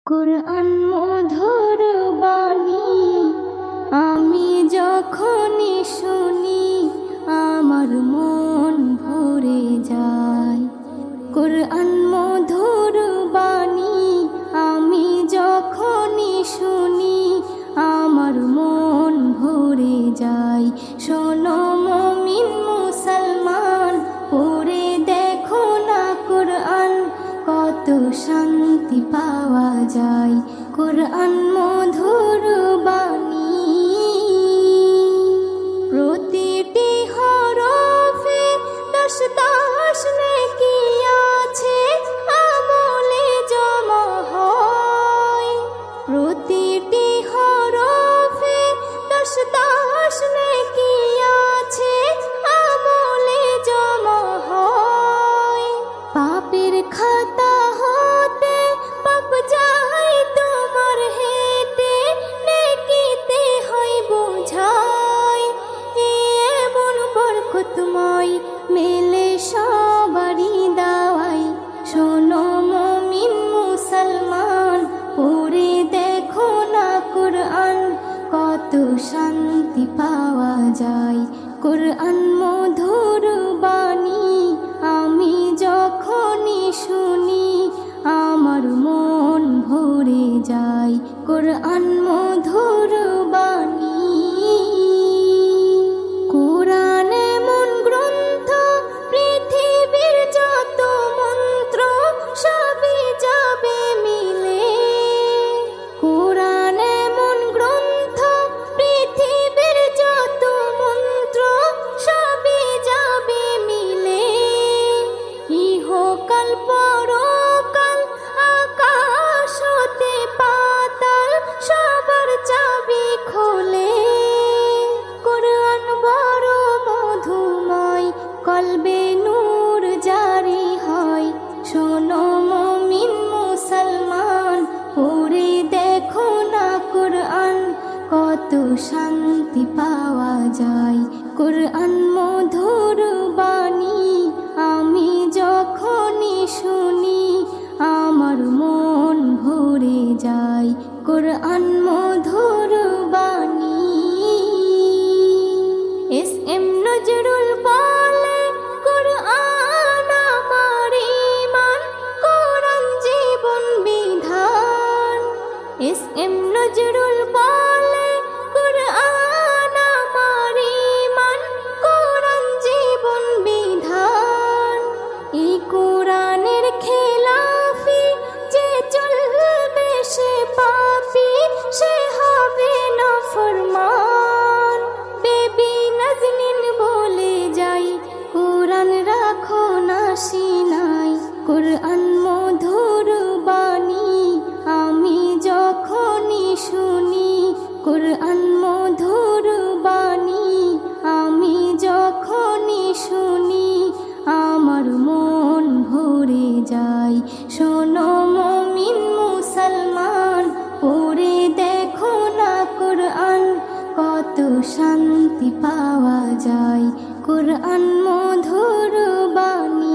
কুরআন মধুর বাণী আমি যখনই শুনি আমার মন ভরে যায়। কুরআন মধুর বাণী আমি যখনই শুনি আমার মন ভরে যায়। শোনো মুমিন মুসলমান, পড়ে দেখো না কুরআন, কত শান্তি পাওয়া যায়। কুরআন মধুর বাণী প্রতিটি হরফে দশ দশ নেকি আছে, আমলে জমা হয়। প্রতিটি হরফে দশ দশ নেকি আছে, আমলে জমা হয়। পাপের খাতা হতে পাপ যায় তোমার হেঁটে, নেকিতে হয় বোঝাই। এমন বরকতময় মেলে সবারই দাওয়াই। শোনো মুমিন মুসলমান, পড়ে দেখো না কুরআন, কত শান্তি পাওয়া যায়। কুরআন মধুর বাণী আমি যখনই শুনি আমার মন ভরে যায়। কুরআন মধুর বাণী কুরআন এমন গ্রন্থ, পৃথিবীর যত মন্ত্র সবই যাবে মিলে। কুরআন এমন গ্রন্থ, পৃথিবীর যত মন্ত্র সবই যাবে মিলে। ইহকাল পরকাল আকাশ হতে পাতাল সবার চাবি খোলে। কুরআন বড় মধুময়, কলবে নূর জারি হয়। শোনো মুমিন মুসলমান, পড়ে দেখো না কুরআন, কত শান্তি পাওয়া যায়। কুরআন মধুর বাণী আমি যখনই শুনি আমার মন ভরে যায়। কুরআন মধুর বাণী এস এম নজরুল বলে, কুরআন আমার ঈমান, কুরআন জীবন বিধান। এস এম নজরুল বলে, কুরআন আমার ঈমান, কুরআন জীবন বিধান। এই কুরআনের খেলাফি যে চলবে সে পাপী, সে হবে নাফরমান। বেবি নাজনীন বলে যাই, কুরআন রাখো না সিনাই। কুরআন মধুর বাণী আমি যখনই শুনি, কুরআন মধুর বাণী আমি যখনই শুনি আমার মন ভরে যায়। শোনো মুমিন মুসলমান, পড়ে দেখো না কুরআন, কত শান্তি পাওয়া যায়। কুরআন মধুর বাণী।